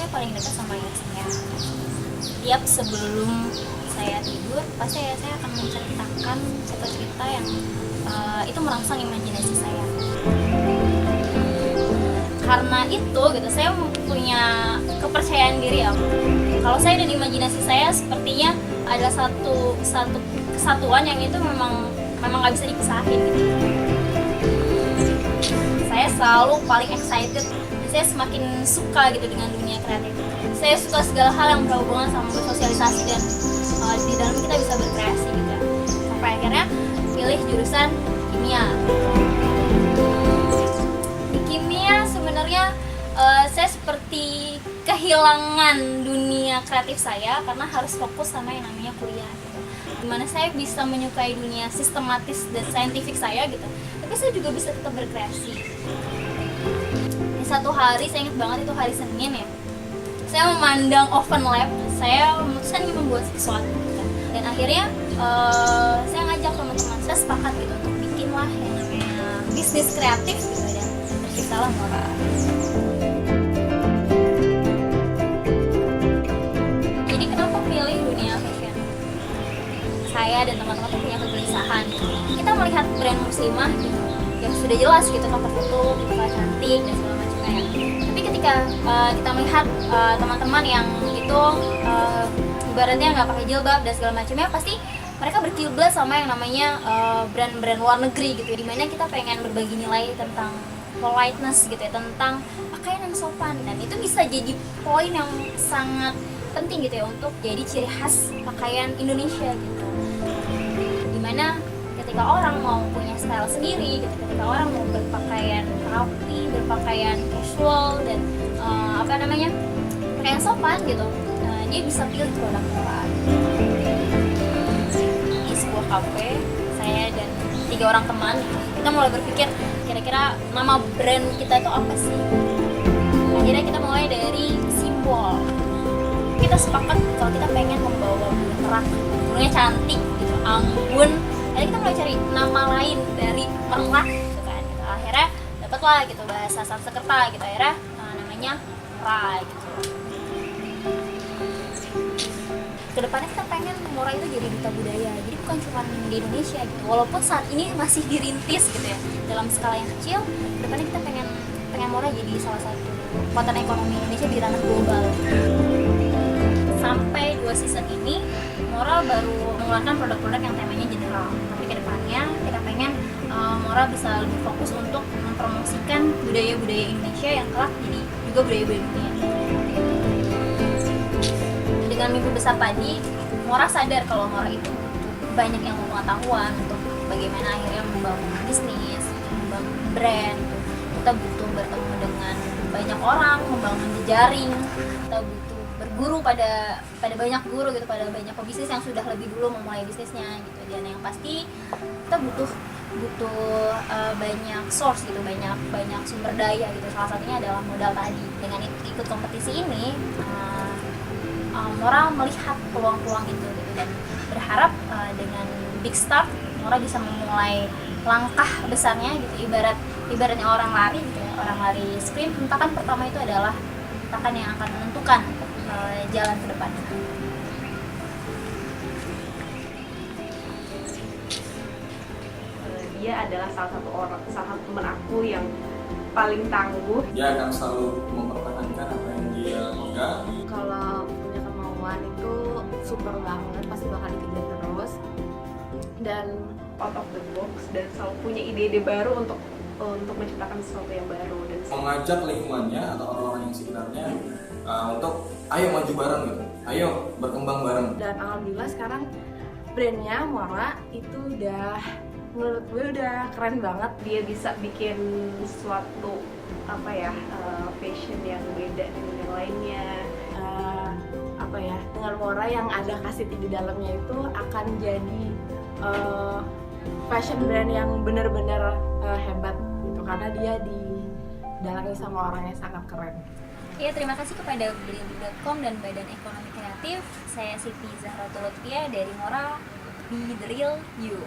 yang paling dekat sama ayah saya. Tiap sebelum saya tidur pasti ayah saya akan menceritakan cerita-cerita yang itu merangsang imajinasi saya. Karena itu gitu, saya punya kepercayaan diri ya. Kalau saya dan imajinasi saya sepertinya adalah satu kesatuan yang itu memang nggak bisa dipisahin gitu. Saya selalu paling excited, saya semakin suka gitu dengan dunia kreatif. Saya suka segala hal yang berhubungan sama bersosialisasi dan di dalam kita bisa berkreasi gitu ya. Sampai akhirnya pilih jurusan kimia. Di kimia sebenarnya saya seperti kehilangan dunia kreatif saya karena harus fokus sama yang namanya kuliah gitu. Dimana saya bisa menyukai dunia sistematis dan saintifik saya gitu, tapi saya juga bisa tetap berkreasi. Di satu hari, saya ingat banget itu hari Senin ya, saya memandang oven lab, saya memutuskan ingin membuat sesuatu gitu. Dan akhirnya saya ngajak teman-teman, saya sepakat gitu untuk bikinlah yang namanya bisnis kreatif gitu, dan terciptalah Mora. Jadi kenapa pilih dunia fashion? Saya dan teman-teman punya kegelisahan gitu. Kita melihat brand muslimah gitu, yang sudah jelas gitu cover foto, gitu kan, cantik dan segala macamnya ya. Tapi ketika kita melihat teman-teman yang itu ibaratnya nggak pakai jilbab dan segala macamnya, pasti mereka berkiblat sama yang namanya brand-brand luar negeri gitu, dimana kita pengen berbagi nilai tentang politeness gitu ya, tentang pakaian yang sopan, dan itu bisa jadi poin yang sangat penting gitu ya untuk jadi ciri khas pakaian Indonesia gitu. Dimana ketika orang mau punya style sendiri gitu, ketika orang mau berpakaian rapi, berpakaian casual dan pakaian sopan gitu, dia bisa pilih produk Mora. Di sebuah kafe, saya dan 3 orang teman kita mulai berpikir kira-kira nama brand kita itu apa sih. Akhirnya kita mulai dari simbol. Kita sepakat kalau kita pengen membawa burung merak, burungnya cantik gitu, anggun. Jadi kita mulai cari nama lain dari merak gitu kan. Gitu. Akhirnya dapatlah gitu bahasa Sanskerta gitu, akhirnya namanya Mora gitu. Kedepannya kita pengen Mora itu jadi duta budaya, jadi bukan cuma di Indonesia gitu. Walaupun saat ini masih dirintis gitu ya dalam skala yang kecil, kedepannya kita pengen Mora jadi salah satu kekuatan ekonomi Indonesia di ranah global. Sampai 2 season ini Mora baru mengeluarkan produk-produk yang temanya general, tapi kedepannya kita pengen Mora bisa lebih fokus untuk mempromosikan budaya-budaya Indonesia yang kelak jadi juga budaya-budaya dunia. Dengan mimpi besar tadi, Mora sadar kalau Mora itu banyak yang pengetahuan untuk bagaimana akhirnya membangun bisnis, membangun brand. Kita butuh bertemu dengan banyak orang, membangun jejaring. Kita butuh berguru pada banyak guru gitu, pada banyak pebisnis yang sudah lebih dulu memulai bisnisnya gitu. Dan yang pasti kita butuh banyak source gitu, banyak sumber daya gitu. Salah satunya adalah modal tadi. Dengan ikut kompetisi ini, Mora melihat peluang-peluang itu gitu, dan berharap dengan big start Mora bisa memulai langkah besarnya gitu, ibaratnya orang lari gitu ya, orang lari sprint, hentakan pertama itu adalah hentakan yang akan menentukan jalan ke depan. Dia adalah salah satu teman aku yang paling tangguh. Dia akan selalu mempertahankan apa yang dia pegang. Kalau punya kemauan itu super banget, pasti bakal dikejar terus Dan out of the box, dan selalu punya ide-ide baru untuk menciptakan sesuatu yang baru, dan Mengajak lingkungannya atau orang-orang yang sekitarnya untuk ayo maju bareng gitu, ayo berkembang bareng. dan alhamdulillah sekarang brandnya Mora itu udah, menurut gue udah keren banget. dia bisa bikin suatu fashion yang beda dengan yang lainnya. Dengan Mora yang ada kasih di dalamnya itu akan jadi fashion brand yang benar-benar hebat gitu, karena dia didalangi sama orang yang sangat keren. Ya, terima kasih kepada Beliau.com dan Badan Ekonomi Kreatif. Saya Siti Zahratul Lutfia dari Mora, Be The Real You.